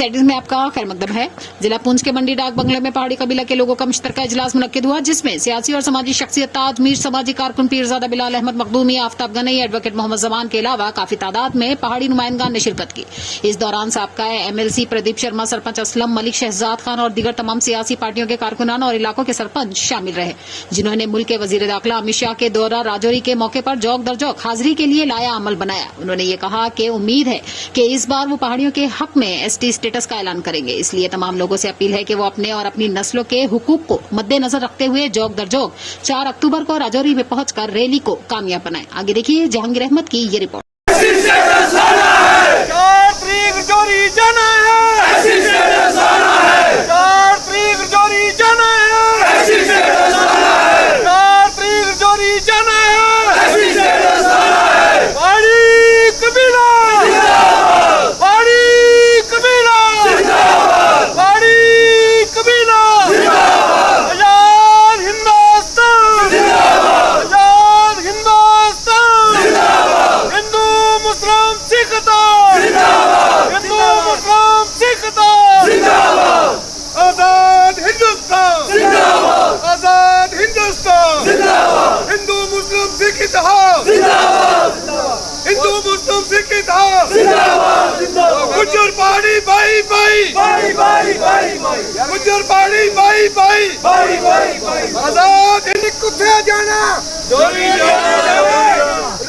Insiders में आपका खैर मकदम है। जिला पुंछ के मंडी डाक बंगले में पहाड़ी कबीला के लोगों का मुश्तरका इजलास मुनक्किद हुआ, जिसमें सियासी और समाजी शख्सियत ताज मीर, समाजी कारकुन पीरजादा बिलाल अहमद मखदूमी, आफ्ताब गनई, एडवोकेट मोहम्मद जमान के अलावा काफी तादाद में पहाड़ी नुमाइंदगान ने शिरकत की। इस दौरान साबका MLC प्रदीप शर्मा, सरपंच असलम मलिक, शहजाद खान और दीगर तमाम सियासी पार्टियों के कारकुनान और इलाकों के सरपंच शामिल रहे, जिन्होंने मुल्क के वजीर दाखिला अमित शाह के दौरा राजौरी के मौके पर जौक दर जौक हाजिरी के लिए लाया अमल बनाया। उन्होंने ये कहा कि उम्मीद है कि इस बार वो पहाड़ियों के हक में ST स्टेटस का ऐलान करेंगे, इसलिए तमाम लोगों से अपील है कि वो अपने और अपनी नस्लों के हुकूक को मद्देनजर रखते हुए जौक दर जौक 4 अक्टूबर को राजौरी में पहुंचकर रैली को कामयाब बनाएं। आगे देखिए जहांगीर अहमद की ये रिपोर्ट। हिंदू मुस्लिम सिख इत्तेहाद जिंदाबाद, हिंदू मुस्लिम सिख इत्तेहाद जिंदाबाद, गुज्जर पहाड़ी भाई भाई भाई भाई भाई गुज्जर पहाड़ी भाई भाई भाई भाई आजाद हिंद कुत्ते जाना चोरी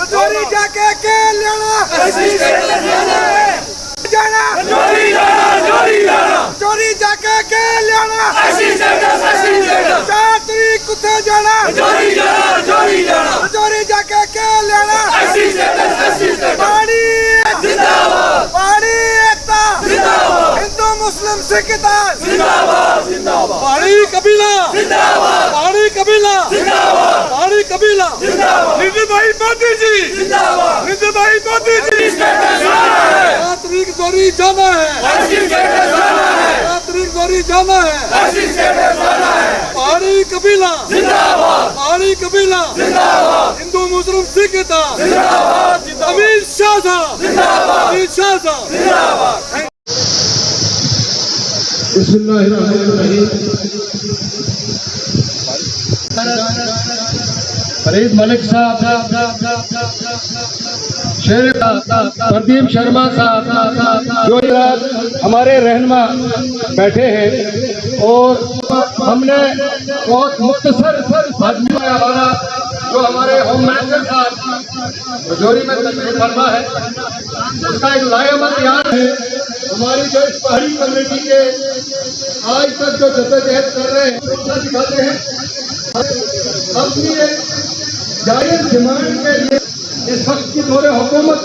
चोरी जाके के लेना जाना चोरी जाना चोरी जाके के लेना 4 तरीक कुत्ते जाना चोरी जाके के लेना पहाड़ी जिंदाबाद, पहाड़ी एकता जिंदाबाद, हिंदू मुस्लिम सिख इत्तेहाद जिंदाबाद जिंदाबाद, पहाड़ी कबीला जिंदाबाद, पहाड़ी कबीला जिंदाबाद, पहाड़ी कबीला जिंदाबाद, नितिन भाई मोदी जी जिंदाबाद, नितिन भाई मोदी जी 4 तरीक चोरी जाना है, 4 तरीक चोरी जाना है, पहाड़ी कबीला जिंदाबाद, पहाड़ी कबीला जिंदाबाद, हिंदू मुस्लिम सिख इत्तेहाद जिंदाबाद, अमित शाह जिंदाबाद, अमित शाह जिंदाबाद। फरीद मलिक साहब, प्रदीप शर्मा साहब जो हमारे रहनुमा बैठे हैं, और हमने बहुत मुख्तसर हमारा जो हमारे होम मिनिस्टर साहब राजौरी में तशरीफ फरमा है, उसका एक लाएमत याद है। हमारी जो इस पहाड़ी कम्युनिटी के आज तक जो जद्दोजहद कर रहे हैं, दिखाते हैं अपनी एक जायज डिमांड के लिए इस वक्त की दौरे हुकूमत,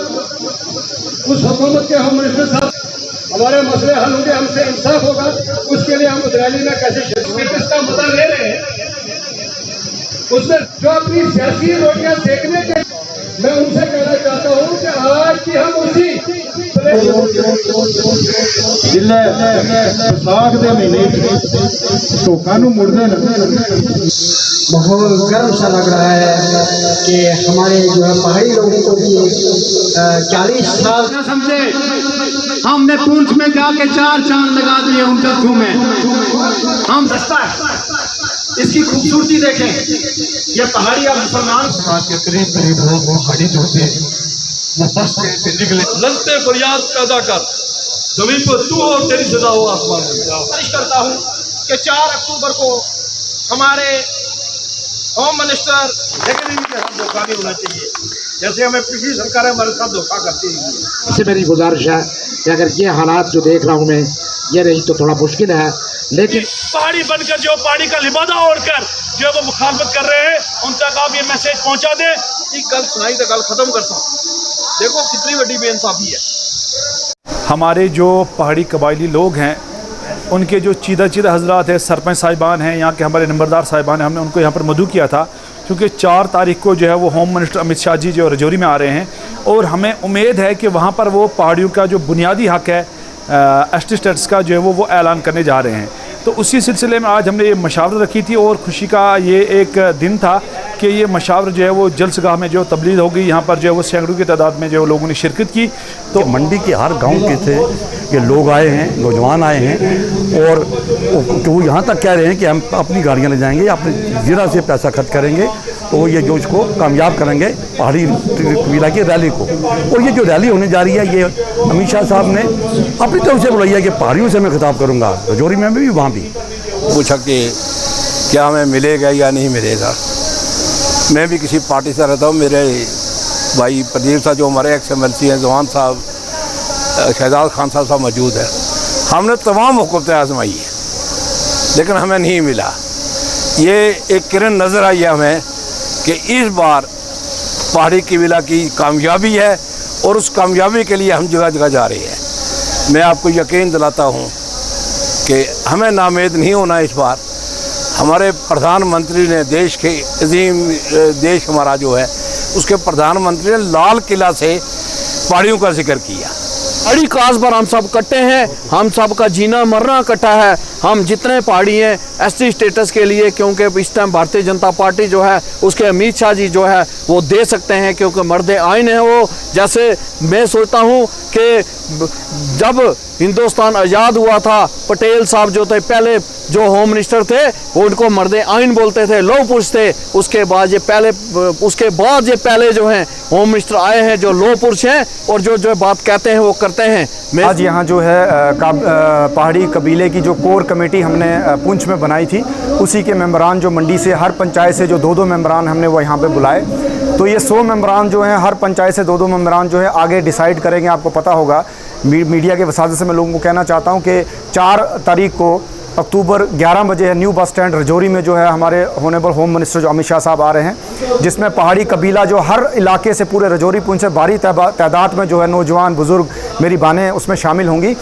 उस हुकूमत के होम मिनिस्टर साहब हमारे मसले हल होंगे, हमसे इंसाफ होगा, उसके लिए हम रैली में कैसे स्टेटस का मुद्दा ले रहे हैं। उसमें जो अपनी सियासी रोटियां सेकने के, मैं उनसे कहना चाहता हूं कि आज की हम उसी साग दे महीने धोखा मुड़ने माहौल गर्म सा लग रहा है कि हमारे जो है पहाड़ी लोगों को भी 40 साल न समझे, हमने पुंछ में जाके 4 चांद लगा दिए उन चर्चों में। हम सस्ता है, इसकी खूबसूरती देखें, ये पहाड़ी अब मुसलमान समाज के करीब करीब लोग पहाड़ी जो थे वो निकले, ललते फरियाद पैदा कर, जमीन पर तू और तेरी सजा हो आसमान में। गुजारिश करता हूँ कि 4 अक्टूबर को हमारे होम मिनिस्टर, लेकिन इनके साथ धोखा नहीं होना चाहिए, जैसे हमें पिछली सरकार हमारे साथ धोखा करती है। इससे मेरी गुजारिश है कि अगर ये हालात जो देख रहा हूँ मैं, ये रही तो थोड़ा मुश्किल है, लेकिन पहाड़ी बनकर जो पहाड़ी का लिबादा ओढ़कर जो वो मुखालफत कर रहे हैं, उन तक आप ये मैसेज पहुंचा दें कि कल सुनाई तो कल खत्म करता हूँ। देखो कितनी बड़ी बेइंसाफी है। हमारे जो पहाड़ी कबायली लोग हैं, उनके जो चीदा हजरात है, सरपंच साहिबान हैं, यहाँ के हमारे नंबरदार साहिबान हैं, हमने उनको यहाँ पर मदऊ किया था, क्योंकि 4 तारीख को जो है वो होम मिनिस्टर अमित शाह जी जो राजौरी में आ रहे हैं, और हमें उम्मीद है कि वहाँ पर वो पहाड़ियों का जो बुनियादी हक है ST स्टेटस का जो है वो ऐलान करने जा रहे हैं। तो उसी सिलसिले में आज हमने ये मशावरत रखी थी, और खुशी का ये एक दिन था इसके ये मशावर जो है वो जलसगाह में जो तब्लीग होगी, यहाँ पर जो है वो सैकड़ों की तादाद में जो लोगों ने शिरकत की। तो मंडी के हर गांव के से ये लोग आए हैं, नौजवान आए हैं, और वो यहाँ तक कह रहे हैं कि हम अपनी गाड़ियाँ ले जाएंगे, अपने ज़रा से पैसा खर्च करेंगे, तो ये जो इसको कामयाब करेंगे पहाड़ी कबीला की रैली को। और ये जो रैली होने जा रही है, ये अमित शाह साहब ने अपनी तरफ से बुलाई है कि पहाड़ियों से मैं खिताब करूँगा, रजौरी में भी, वहाँ भी। पूछा कि क्या हमें मिलेगा या नहीं मिलेगा। मैं भी किसी पार्टी से रहता हूँ, मेरे भाई प्रदीप साहब जो हमारे एक्स MLC हैं, जवान साहब, शहजाद खान साहब मौजूद है, हमने तमाम हुकूमतें आजमाई है लेकिन हमें नहीं मिला। ये एक किरण नज़र आई है हमें कि इस बार पहाड़ी कबीला की कामयाबी है और उस कामयाबी के लिए हम जगह जगह जा रहे हैं। मैं आपको यकीन दिलाता हूँ कि हमें नाउम्मीद नहीं होना। इस बार हमारे प्रधानमंत्री ने देश के अजीम देश हमारा जो है उसके प्रधानमंत्री ने लाल किला से पहाड़ियों का जिक्र किया। पहाड़ी काज पर हम सब इकट्ठे हैं, हम सब का जीना मरना इकट्ठा है। हम जितने पहाड़ी हैं ST स्टेटस के लिए, क्योंकि इस टाइम भारतीय जनता पार्टी जो है उसके अमित शाह जी जो है वो दे सकते हैं, क्योंकि मर्द आइन है वो। जैसे मैं सोचता हूँ कि जब हिंदुस्तान आज़ाद हुआ था, पटेल साहब जो थे पहले जो होम मिनिस्टर थे, वो उनको मर्द आइन बोलते थे, लौह पुरुष थे। उसके बाद ये पहले जो हैं होम मिनिस्टर आए हैं जो लौह पुरुष हैं और जो बात कहते हैं वो करते हैं। आज यहाँ जो है पहाड़ी कबीले की जो कोर कमेटी हमने पुंछ में बनाई थी, उसी के मेंबरान जो मंडी से हर पंचायत से जो 2-2 मेंबरान हमने वो यहाँ पे बुलाए। तो ये 100 मेंबरान जो हैं, हर पंचायत से 2-2 मेंबरान जो है आगे डिसाइड करेंगे। आपको पता होगा, मीडिया के वसादत से मैं लोगों को कहना चाहता हूँ कि 4 तारीख को अक्टूबर 11 बजे है न्यू बस स्टैंड रजौरी में जो है हमारे ऑनरेबल होम मिनिस्टर जो अमित शाह साहब आ रहे हैं, जिसमें पहाड़ी कबीला जो हर इलाके से पूरे रजौरी पुंछ से भारी तादाद में जो है नौजवान बुज़ुर्ग मेरी बहनें उसमें शामिल होंगी।